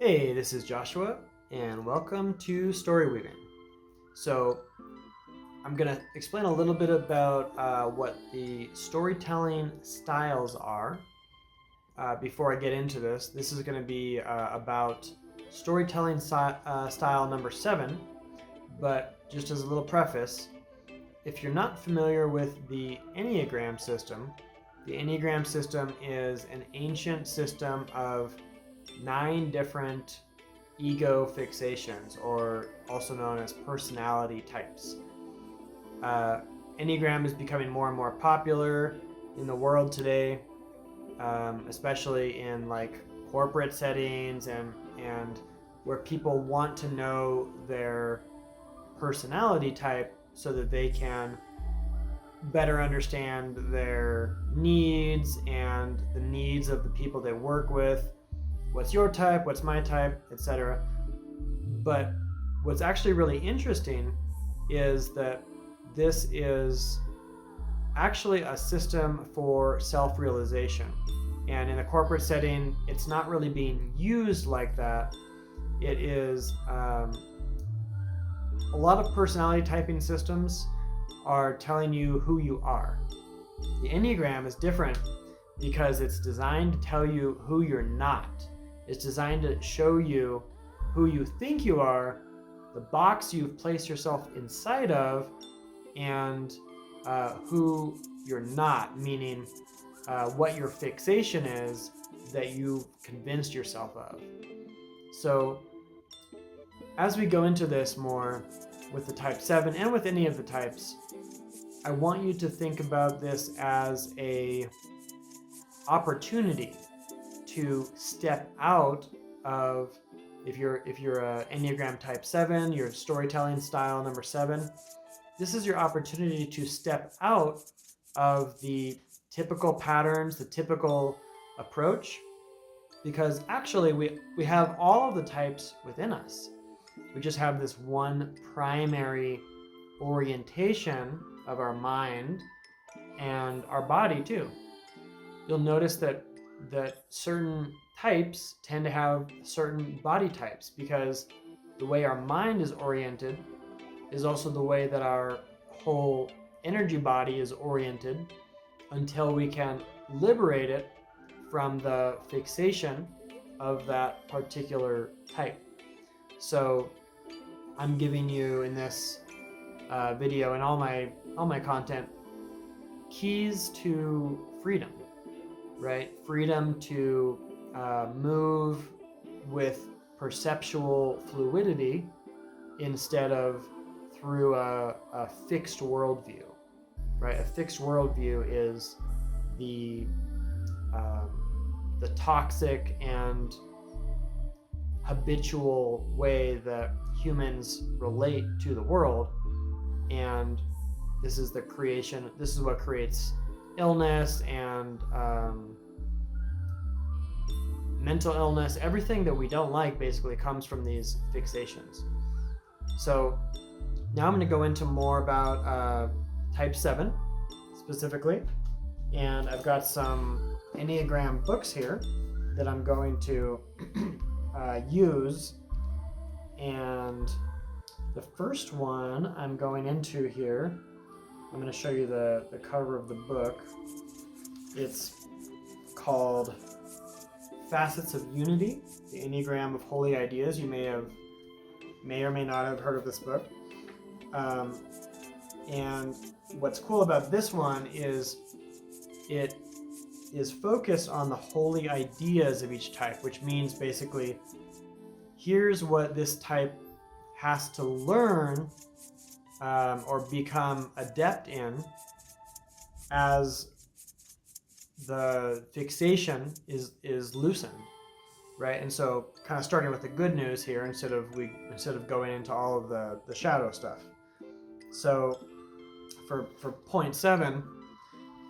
Hey, this is Joshua, and welcome to Story Weaving. So, I'm going to explain a little bit about what the storytelling styles are. Before I get into this, this is going to be about storytelling style number 7. But just as a little preface, if you're not familiar with the Enneagram system is an ancient system of 9 different ego fixations, or also known as personality types. Enneagram is becoming more and more popular in the world today, especially in like corporate settings and where people want to know their personality type so that they can better understand their needs and the needs of the people they work with. What's your type? What's my type? Etc. But what's actually really interesting is that this is actually a system for self-realization. And in a corporate setting, it's not really being used like that. It is a lot of personality typing systems are telling you who you are. The Enneagram is different because it's designed to tell you who you're not. It's designed to show you who you think you are, the box you've placed yourself inside of, and who you're not, meaning what your fixation is that you've convinced yourself of. So as we go into this more with the type 7 and with any of the types, I want you to think about this as a opportunity to step out of, if you're a Enneagram type 7, your storytelling style number 7, this is your opportunity to step out of the typical patterns, the typical approach, because actually we have all of the types within us. We just have this one primary orientation of our mind and our body too. You'll notice that certain types tend to have certain body types, because the way our mind is oriented is also the way that our whole energy body is oriented, until we can liberate it from the fixation of that particular type. So I'm giving you in this video and all my content keys to freedom, right? Freedom to move with perceptual fluidity instead of through a fixed worldview, right? A fixed worldview is the toxic and habitual way that humans relate to the world, and this is what creates illness and mental illness. Everything that we don't like basically comes from these fixations. So now I'm going to go into more about type 7 specifically, and I've got some Enneagram books here that I'm going to use. And the first one I'm going into here, I'm going to show you the cover of the book. It's called Facets of Unity, the Enneagram of Holy Ideas. You may or may not have heard of this book. And what's cool about this one is it is focused on the holy ideas of each type, which means basically here's what this type has to learn or become adept in as the fixation is loosened, right? And so kind of starting with the good news here instead of going into all of the shadow stuff. So for point 7,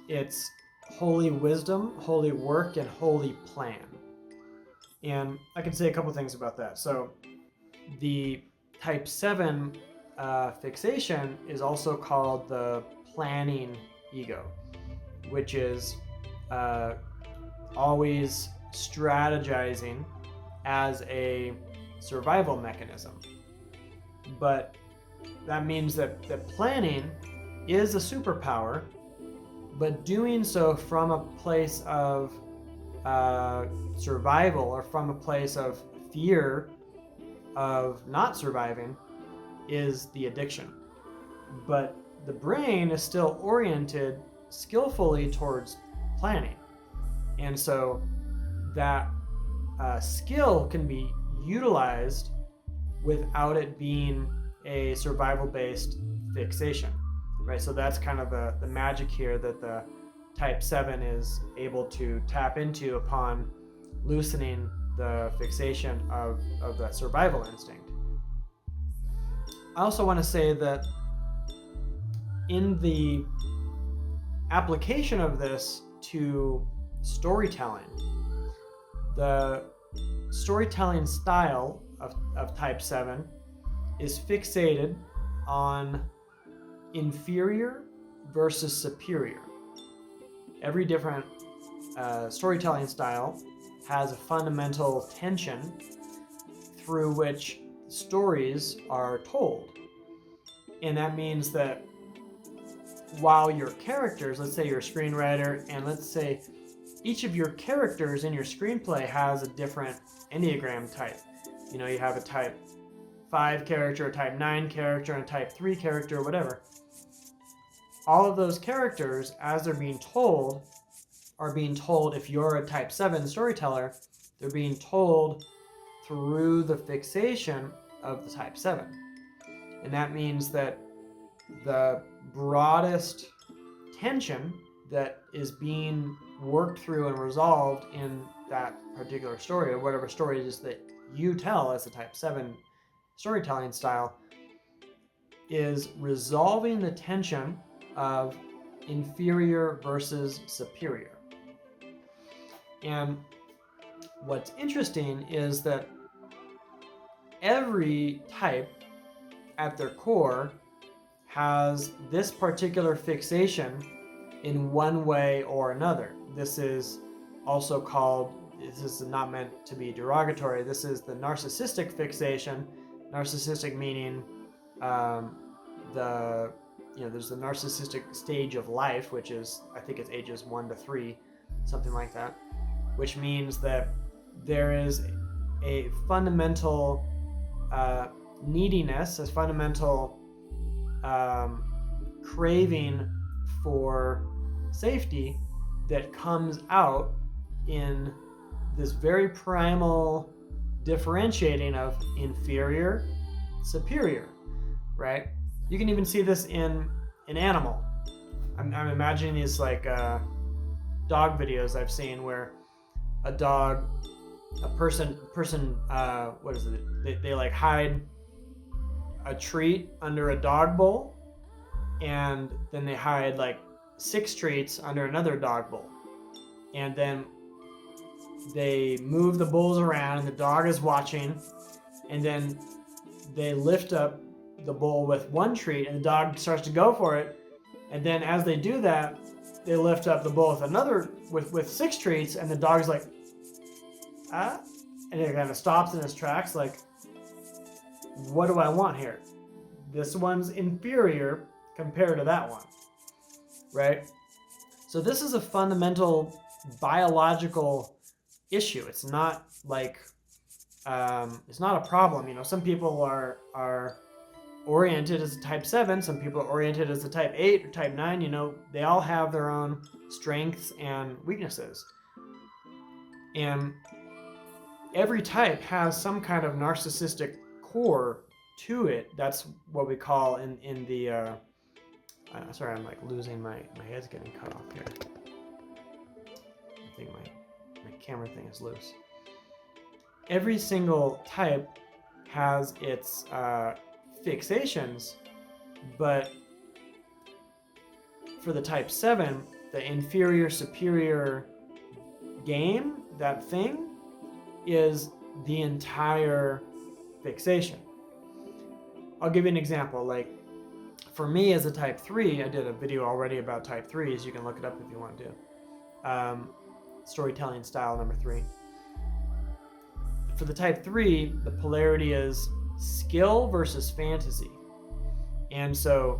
it's holy wisdom, holy work, and holy plan. And I can say a couple things about that. So the type 7 fixation is also called the planning ego, which is always strategizing as a survival mechanism. But that means that planning is a superpower, but doing so from a place of survival, or from a place of fear of not surviving, is the addiction. But the brain is still oriented skillfully towards planning. And so that skill can be utilized without it being a survival-based fixation, right? So that's kind of the magic here that the type 7 is able to tap into upon loosening the fixation of that survival instinct. I also want to say that in the application of this to storytelling, the storytelling style of type 7 is fixated on inferior versus superior. Every different storytelling style has a fundamental tension through which stories are told. And that means that while your characters, let's say you're a screenwriter, and let's say each of your characters in your screenplay has a different Enneagram type. You know, you have a type 5 character, a type 9 character, and a type 3 character, or whatever. All of those characters, as they're being told, are being told, if you're a type 7 storyteller, they're being told through the fixation of the type 7. And that means that the broadest tension that is being worked through and resolved in that particular story, or whatever story it is that you tell as a type 7 storytelling style, is resolving the tension of inferior versus superior. And what's interesting is that every type at their core has this particular fixation in one way or another. This is also called, this is not meant to be derogatory, this is the narcissistic fixation. Narcissistic meaning there's the narcissistic stage of life, which is, I think it's ages 1 to 3, something like that, which means that there is a fundamental neediness, a fundamental craving for safety that comes out in this very primal differentiating of inferior, superior, right? You can even see this in an animal. I'm imagining these like dog videos I've seen where a person, what is it? They like hide a treat under a dog bowl, and then they hide like 6 treats under another dog bowl, and then they move the bowls around and the dog is watching, and then they lift up the bowl with 1 treat and the dog starts to go for it, and then as they do that, they lift up the bowl with 6 treats, and the dog's like, and it kind of stops in its tracks, like, what do I want here? This one's inferior compared to that one, right? So this is a fundamental biological issue. It's not like it's not a problem. You know, some people are oriented as a type 7, some people are oriented as a type 8 or type 9. You know, they all have their own strengths and weaknesses, and every type has some kind of narcissistic core to it. That's what we call in the sorry, I'm like losing my head's getting cut off here. I think my camera thing is loose. Every single type has its fixations, but for the type 7, the inferior superior game, that thing, is the entire fixation. I'll give you an example. Like for me as a type 3, I did a video already about type 3s. You can look it up if you want to. Storytelling style number 3. for the type 3, the polarity is skill versus fantasy. And so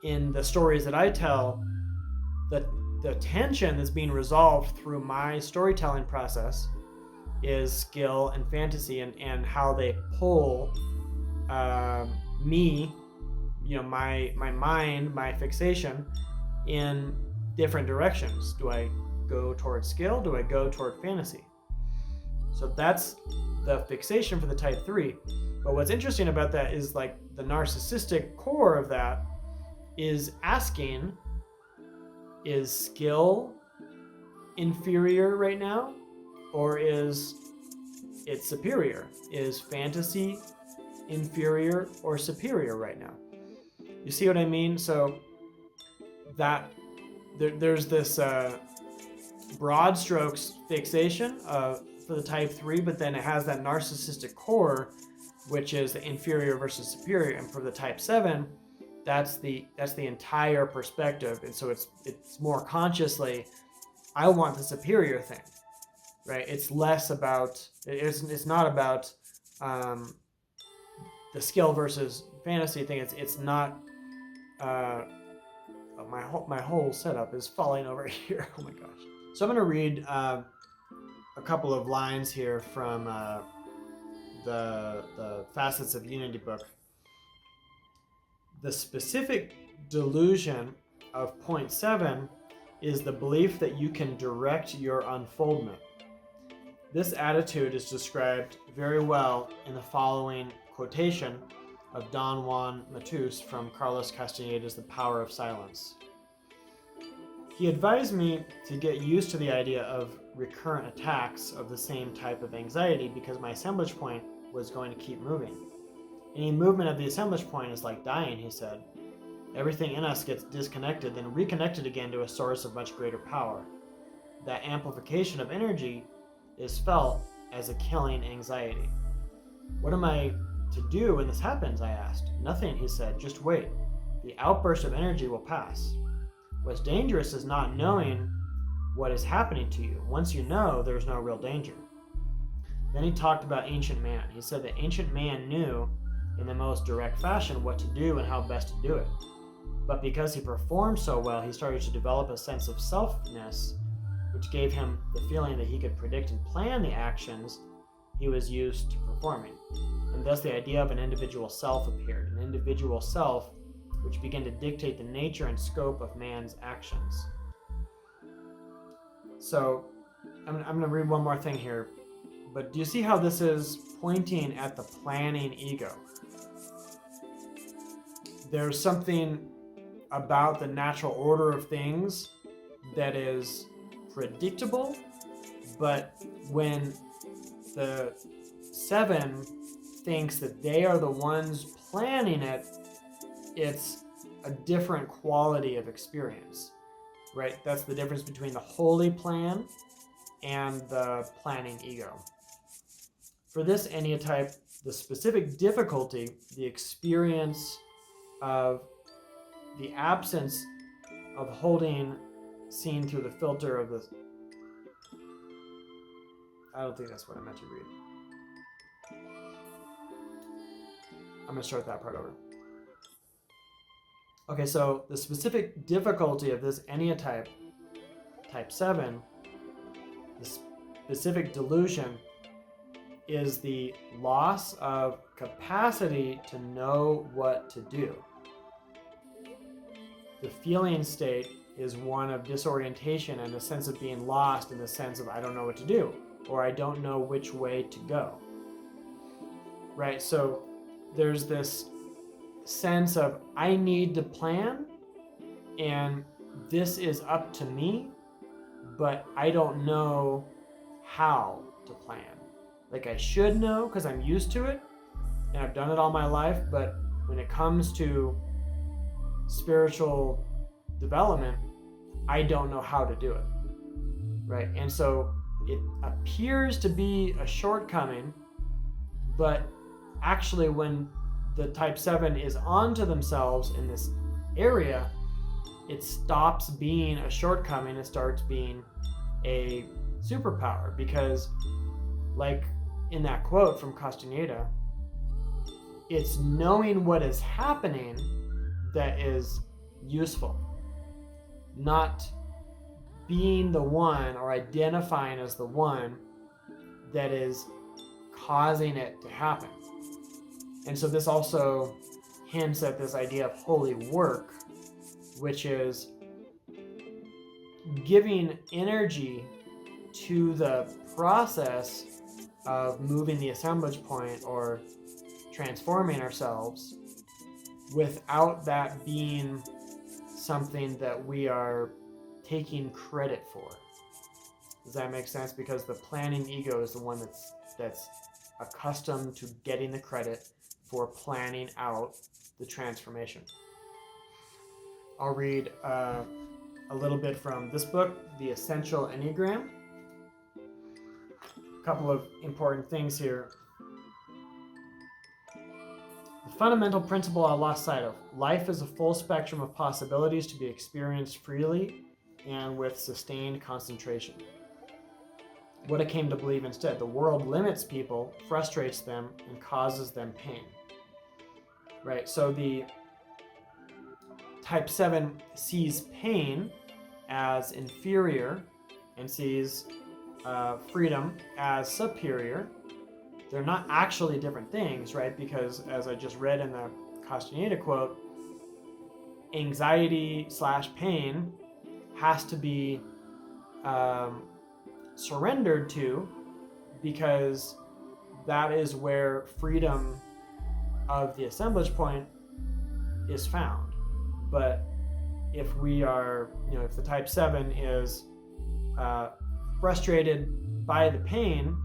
in the stories that I tell, the tension that's being resolved through my storytelling process is skill and fantasy, and how they pull me, my mind, my fixation, in different directions. Do I go toward skill? Do I go toward fantasy? So that's the fixation for the type 3. But what's interesting about that is like the narcissistic core of that is asking, is skill inferior right now? Or is it superior? Is fantasy inferior or superior right now? You see what I mean? So that there's this broad strokes fixation for the type 3, but then it has that narcissistic core, which is the inferior versus superior. And for the type 7, that's the entire perspective. And so it's more consciously, I want the superior thing, right? It's less about, it's not about the skill versus fantasy thing. It's not, my whole setup is falling over here. Oh my gosh. So I'm going to read a couple of lines here from the Facets of Unity book. The specific delusion of point 7 is the belief that you can direct your unfoldment. This attitude is described very well in the following quotation of Don Juan Matus from Carlos Castaneda's The Power of Silence. He advised me to get used to the idea of recurrent attacks of the same type of anxiety because my assemblage point was going to keep moving. Any movement of the assemblage point is like dying, he said. Everything in us gets disconnected, then reconnected again to a source of much greater power. That amplification of energy is felt as a killing anxiety. What am I to do when this happens? I asked. Nothing, he said. Just wait. The outburst of energy will pass. What's dangerous is not knowing what is happening to you. Once you know, there's no real danger. Then he talked about ancient man. He said that ancient man knew in the most direct fashion what to do and how best to do it. But because he performed so well, he started to develop a sense of selfness, which gave him the feeling that he could predict and plan the actions he was used to performing. And thus the idea of an individual self appeared, an individual self which began to dictate the nature and scope of man's actions. So I'm going to read one more thing here, but do you see how this is pointing at the planning ego? There's something about the natural order of things that is predictable, but when the 7 thinks that they are the ones planning it, it's a different quality of experience, right? That's the difference between the holy plan and the planning ego. For this Enneatype, the specific difficulty, the experience of the absence of holding seen through the filter of the... I don't think that's what I meant to read. I'm going to start that part over. Okay, so the specific difficulty of this Enneatype, type 7, the specific delusion is the loss of capacity to know what to do. The feeling state is one of disorientation and a sense of being lost in the sense of I don't know what to do, or I don't know which way to go. Right? So there's this sense of I need to plan and this is up to me, but I don't know how to plan. Like I should know because I'm used to it and I've done it all my life, but when it comes to spiritual development, I don't know how to do it, right? And so it appears to be a shortcoming, but actually when the type 7 is onto themselves in this area, it stops being a shortcoming and starts being a superpower, because like in that quote from Castaneda, it's knowing what is happening that is useful, not being the one or identifying as the one that is causing it to happen. And so this also hints at this idea of holy work, which is giving energy to the process of moving the assemblage point or transforming ourselves without that being something that we are taking credit for. Does that make sense? Because the planning ego is the one that's accustomed to getting the credit for planning out the transformation. I'll read a little bit from this book, The Essential Enneagram. A couple of important things here. The fundamental principle I lost sight of. Life is a full spectrum of possibilities to be experienced freely and with sustained concentration. What I came to believe instead, the world limits people, frustrates them, and causes them pain. Right, so the type 7 sees pain as inferior and sees freedom as superior. They're not actually different things, right? Because as I just read in the Castaneda quote, anxiety / pain has to be surrendered to, because that is where freedom of the assemblage point is found. But if we are, if the type 7 is frustrated by the pain,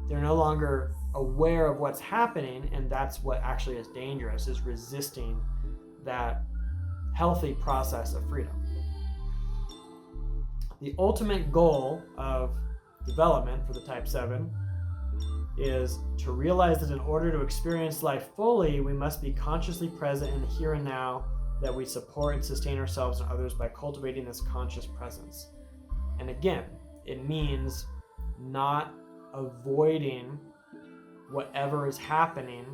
they're no longer aware of what's happening, and that's what actually is dangerous, is resisting that healthy process of freedom. The ultimate goal of development for the type 7 is to realize that in order to experience life fully, we must be consciously present in the here and now, that we support and sustain ourselves and others by cultivating this conscious presence. And again, it means not avoiding whatever is happening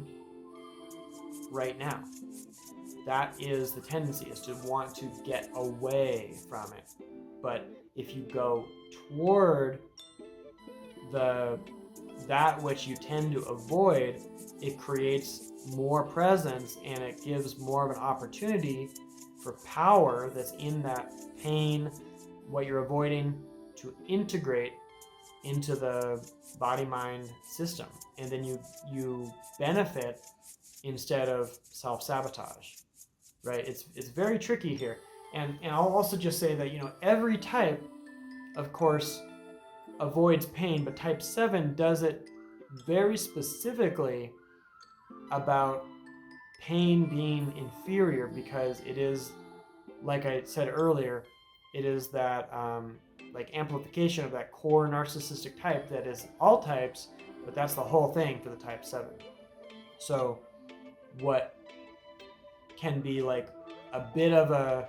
right now. That is the tendency, is to want to get away from it. But if you go toward that which you tend to avoid, it creates more presence, and it gives more of an opportunity for power that's in that pain, what you're avoiding, to integrate into the body-mind system. And then you benefit instead of self-sabotage, right? It's very tricky here. And I'll also just say that, every type, of course, avoids pain, but type 7 does it very specifically about pain being inferior, because it is, like I said earlier, it is that amplification of that core narcissistic type that is all types, but that's the whole thing for the type 7. So what can be like a bit of a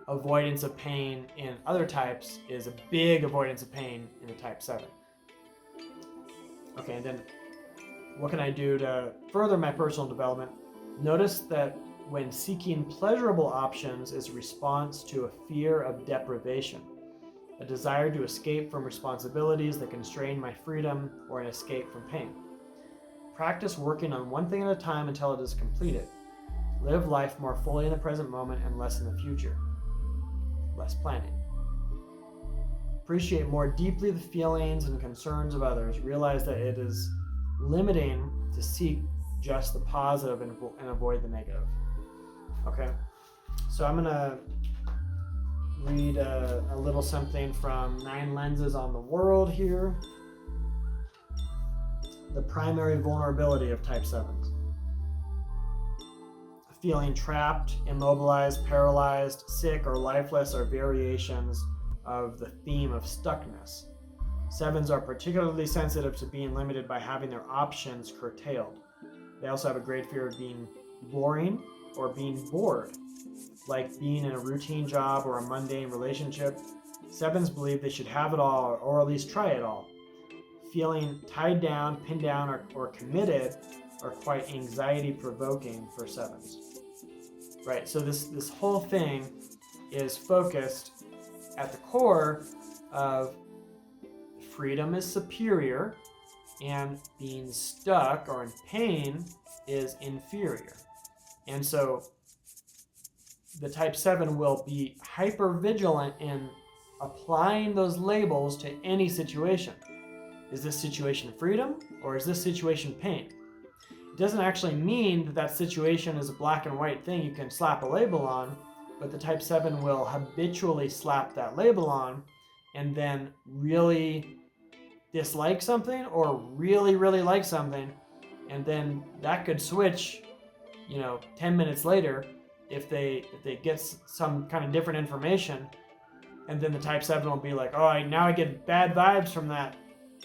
avoidance of pain in other types is a big avoidance of pain in the type 7. Okay, and then what can I do to further my personal development? Notice that when seeking pleasurable options is a response to a fear of deprivation, a desire to escape from responsibilities that constrain my freedom, or an escape from pain. Practice working on one thing at a time until it is completed. Live life more fully in the present moment and less in the future. Less planning. Appreciate more deeply the feelings and concerns of others. Realize that it is limiting to seek just the positive and avoid the negative. Okay, so I'm going to read a little something from 9 Lenses on the World here. The primary vulnerability of type 7s. Feeling trapped, immobilized, paralyzed, sick, or lifeless are variations of the theme of stuckness. 7s are particularly sensitive to being limited by having their options curtailed. They also have a great fear of being boring or being bored, like being in a routine job or a mundane relationship. 7s believe they should have it all, or at least try it all. feeling tied down, pinned down, or committed are quite anxiety provoking for 7s. Right, so this whole thing is focused at the core of freedom is superior and being stuck or in pain is inferior. And so the type 7 will be hyper vigilant in applying those labels to any situation. Is this situation freedom or is this situation pain? It doesn't actually mean that situation is a black and white thing you can slap a label on, but the type 7 will habitually slap that label on and then really dislike something or really, really like something. And then that could switch, 10 minutes later if they get some kind of different information. And then the type 7 will be like, oh, now I get bad vibes from that.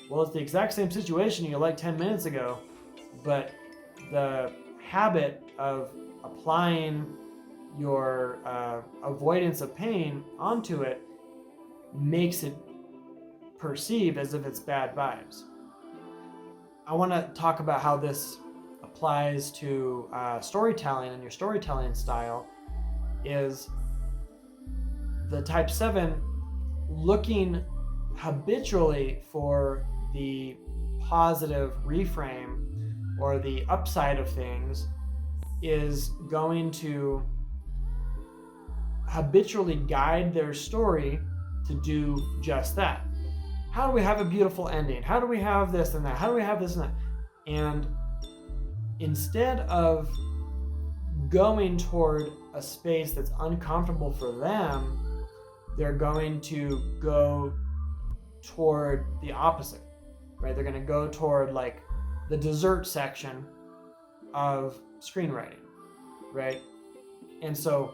Well, it's the exact same situation you liked 10 minutes ago, but the habit of applying your avoidance of pain onto it makes it perceive as if it's bad vibes. I want to talk about how this applies to storytelling and your storytelling style. Is the type 7 looking habitually for the positive reframe or the upside of things is going to habitually guide their story to do just that. How do we have a beautiful ending? How do we have this and that? How do we have this and that? And instead of going toward a space that's uncomfortable for them, they're going to go toward the opposite, right? They're going to go toward like the dessert section of screenwriting, right? And so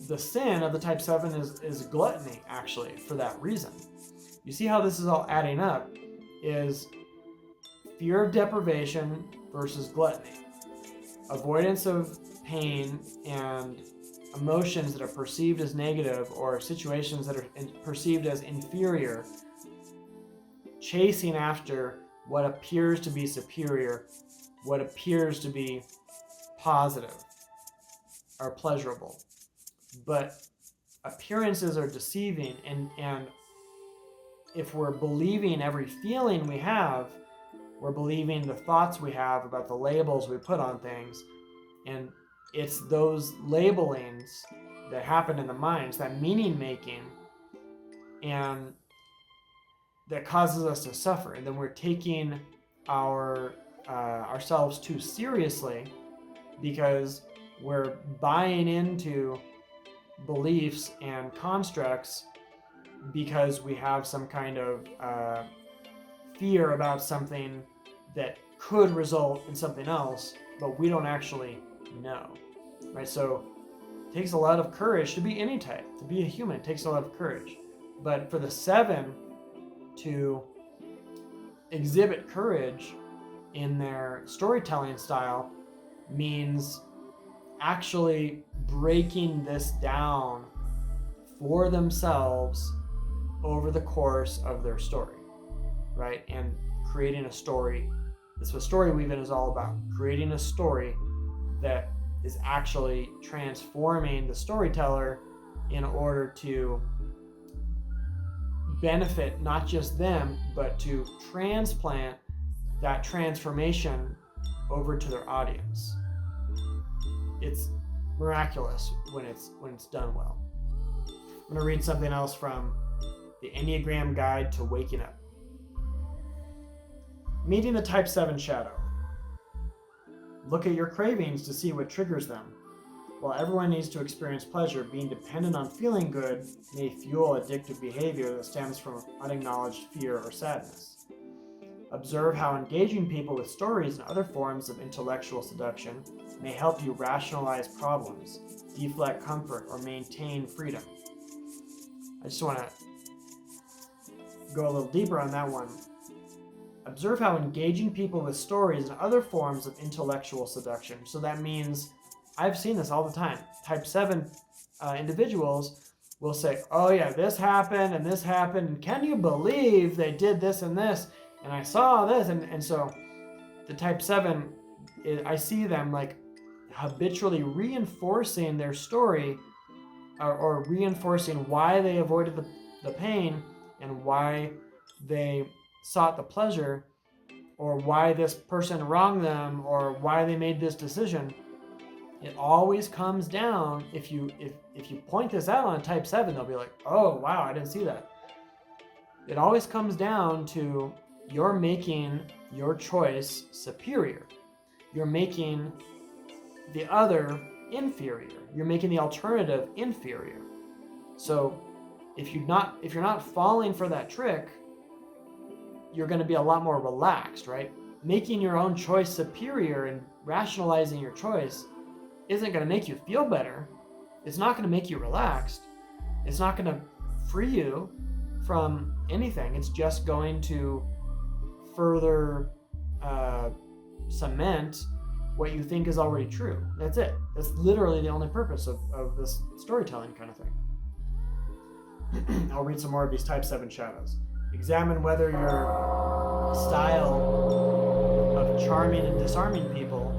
the sin of the type 7 is gluttony, actually, for that reason. You see how this is all adding up is fear of deprivation versus gluttony. Avoidance of pain and emotions that are perceived as negative or situations that are perceived as inferior, chasing after what appears to be superior, what appears to be positive or pleasurable. But appearances are deceiving, and if we're believing every feeling we have, we're believing the thoughts we have about the labels we put on things, and it's those labelings that happen in the minds, that meaning making, and that causes us to suffer. And then we're taking ourselves too seriously because we're buying into beliefs and constructs because we have some kind of fear about something that could result in something else, but we don't actually know, right? So it takes a lot of courage to be any type. To be a human, it takes a lot of courage. But for the 7 to exhibit courage in their storytelling style means actually breaking this down for themselves over the course of their story, right? And creating a story. That's what story weaving is all about. Creating a story that is actually transforming the storyteller in order to benefit not just them, but to transplant that transformation over to their audience. It's miraculous when it's done well. I'm going to read something else from the Enneagram Guide to Waking Up. Meeting the Type 7 Shadow. Look at your cravings to see what triggers them. While everyone needs to experience pleasure, being dependent on feeling good may fuel addictive behavior that stems from unacknowledged fear or sadness. Observe how engaging people with stories and other forms of intellectual seduction may help you rationalize problems, deflect comfort, or maintain freedom. I just want to go a little deeper on that one. Observe how engaging people with stories and other forms of intellectual seduction. So that means, I've seen this all the time. Type 7 individuals will say, oh yeah, this happened and this happened. And can you believe they did this and this? And I saw this. And so the type 7, I see them like habitually reinforcing their story or reinforcing why they avoided the pain and why they sought the pleasure, or why this person wronged them, or why they made this decision. It always comes down, if you point this out on a type 7, they'll be like, oh wow, I didn't see that. It always comes down to you're making your choice superior. You're making the other inferior. You're making the alternative inferior. So if you're not falling for that trick, you're going to be a lot more relaxed, right? Making your own choice superior and rationalizing your choice isn't going to make you feel better. It's not going to make you relaxed. It's not going to free you from anything. It's just going to further cement what you think is already true. That's it. That's literally the only purpose of this storytelling kind of thing. I'll read some more of these type 7 shadows. Examine whether your style of charming and disarming people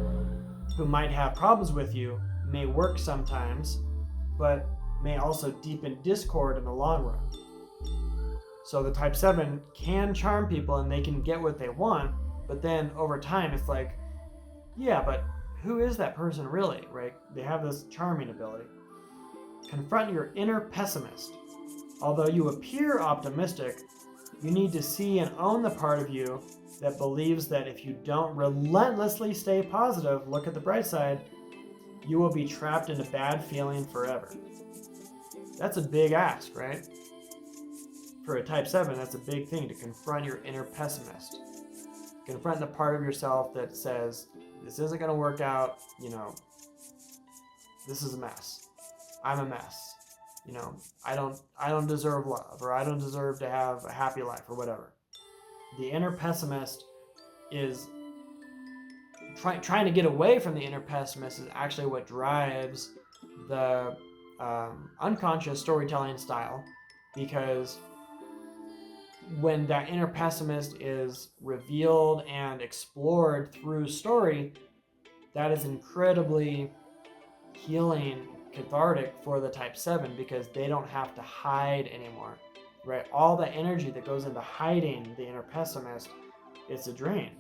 who might have problems with you may work sometimes, but may also deepen discord in the long run. So the type 7 can charm people and they can get what they want, but then over time it's like, yeah, but who is that person really, right? They have this charming ability. Confront your inner pessimist. Although you appear optimistic, you need to see and own the part of you that believes that if you don't relentlessly stay positive, look at the bright side, you will be trapped in a bad feeling forever. That's a big ask, right? For a type 7, that's a big thing, to confront your inner pessimist. Confront the part of yourself that says, this isn't going to work out, this is a mess. I'm a mess. I don't deserve love, or I don't deserve to have a happy life, or whatever. The inner pessimist is trying to get away from the inner pessimist is actually what drives the unconscious storytelling style, because when that inner pessimist is revealed and explored through story, that is incredibly healing, cathartic for the type 7, because they don't have to hide anymore, right? All the energy that goes into hiding the inner pessimist, it's a drain.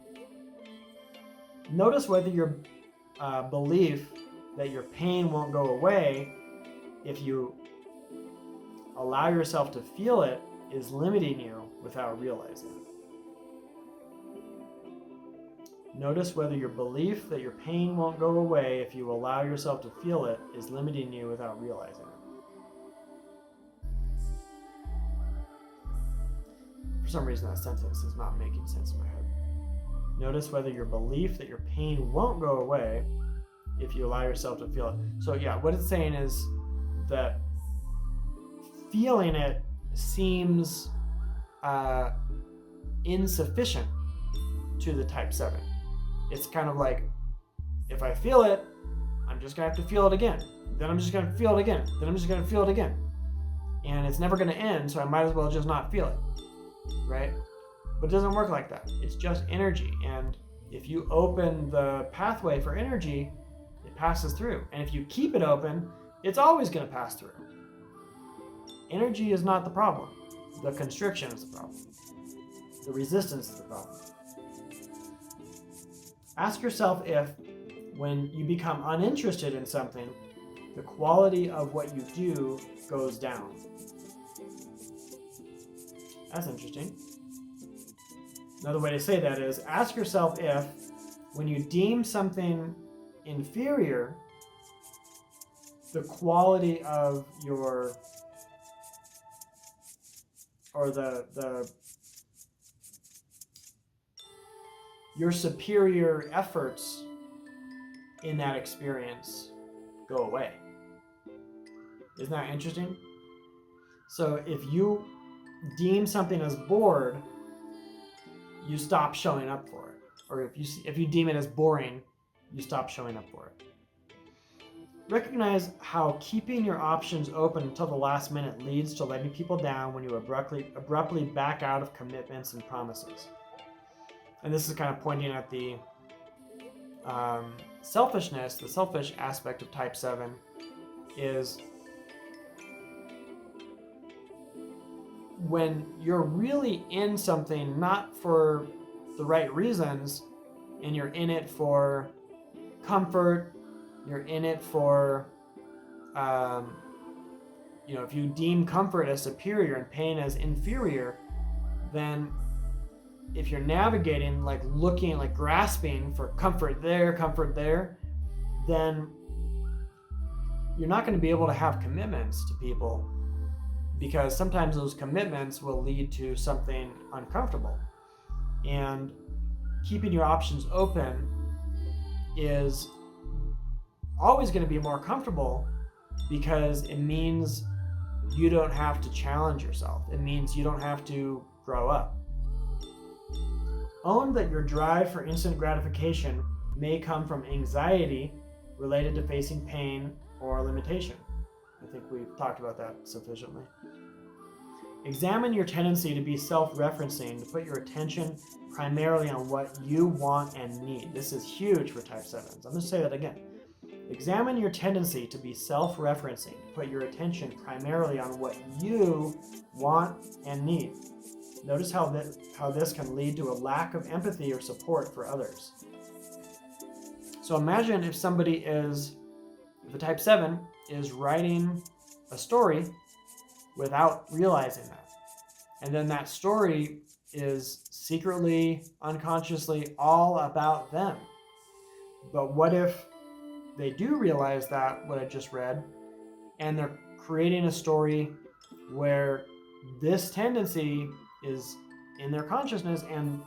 Notice whether your belief that your pain won't go away if you allow yourself to feel it is limiting you without realizing it. Notice whether your belief that your pain won't go away if you allow yourself to feel it is limiting you without realizing it. For some reason, that sentence is not making sense in my head. Notice whether your belief that your pain won't go away if you allow yourself to feel it. So yeah, what it's saying is that feeling it seems insufficient to the type 7. It's kind of like, if I feel it, I'm just going to have to feel it again. Then I'm just going to feel it again. Then I'm just going to feel it again. And it's never going to end, so I might as well just not feel it, right? But it doesn't work like that. It's just energy. And if you open the pathway for energy, it passes through. And if you keep it open, it's always going to pass through. Energy is not the problem. The constriction is the problem. The resistance is the problem. Ask yourself if, when you become uninterested in something, the quality of what you do goes down. That's interesting. Another way to say that is, ask yourself if, when you deem something inferior, the quality of your, or your superior efforts in that experience go away. Isn't that interesting? So if you deem something as bored, you stop showing up for it. Or if you deem it as boring, you stop showing up for it. recognize how keeping your options open until the last minute leads to letting people down when you abruptly back out of commitments and promises. And this is kind of pointing at the selfishness, the selfish aspect of type 7 is when you're really in something not for the right reasons, and you're in it for comfort, you're in it for, if you deem comfort as superior and pain as inferior, then if you're navigating, like looking, like grasping for comfort there, then you're not going to be able to have commitments to people, because sometimes those commitments will lead to something uncomfortable. And keeping your options open is always going to be more comfortable, because it means you don't have to challenge yourself. It means you don't have to grow up. Own that your drive for instant gratification may come from anxiety related to facing pain or limitation. I think we've talked about that sufficiently. Examine your tendency to be self-referencing, to put your attention primarily on what you want and need. This is huge for type 7s. I'm going to say that again. Examine your tendency to be self-referencing, to put your attention primarily on what you want and need. Notice how this can lead to a lack of empathy or support for others. So imagine if a type 7 is writing a story without realizing that. And then that story is secretly, unconsciously all about them. But what if they do realize that, what I just read, and they're creating a story where this tendency is in their consciousness, and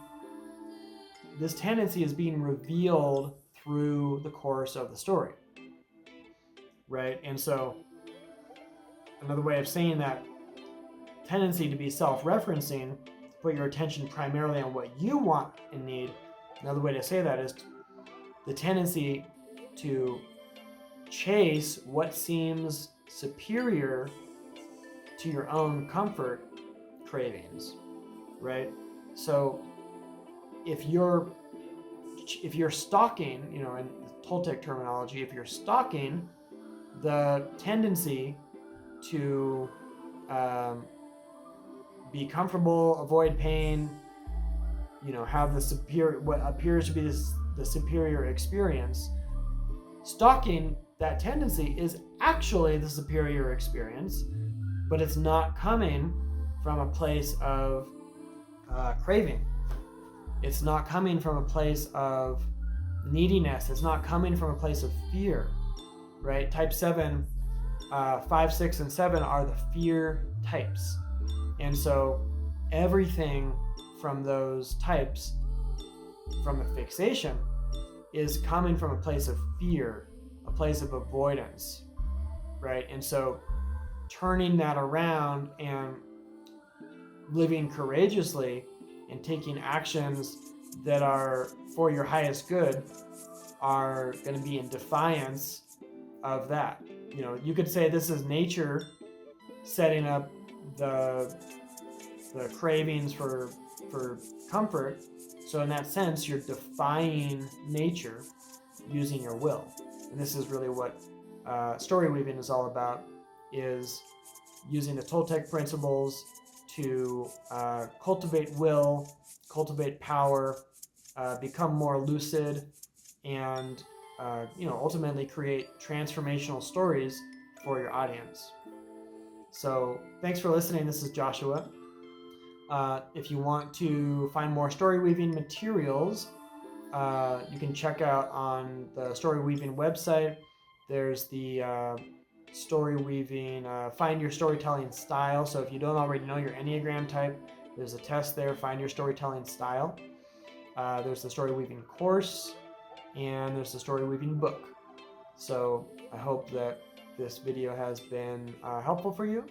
this tendency is being revealed through the course of the story, right? And so another way of saying that tendency to be self-referencing, to put your attention primarily on what you want and need, another way to say that is the tendency to chase what seems superior to your own comfort cravings, right? So if you're stalking, in Toltec terminology, if you're stalking, the tendency to be comfortable, avoid pain, have what appears to be the superior experience, stalking, that tendency is actually the superior experience, but it's not coming from a place of craving. It's not coming from a place of neediness. It's not coming from a place of fear, right? Type 7, 5, 6, and 7 are the fear types. And so everything from those types, from a fixation, is coming from a place of fear, a place of avoidance, right? And so turning that around and living courageously and taking actions that are for your highest good are going to be in defiance of that. You could say this is nature setting up the cravings for comfort. So in that sense, you're defying nature using your will. And this is really what story weaving is all about, is using the Toltec principles to cultivate will, cultivate power, become more lucid, and ultimately create transformational stories for your audience. So thanks for listening. This is Joshua. If you want to find more story weaving materials, you can check out on the story weaving website. There's the story weaving, find your storytelling style. So if you don't already know your Enneagram type, there's a test there, find your storytelling style. There's the story weaving course, and there's the story weaving book. So I hope that this video has been helpful for you,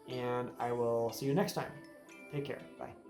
and I will see you next time. Take care. Bye.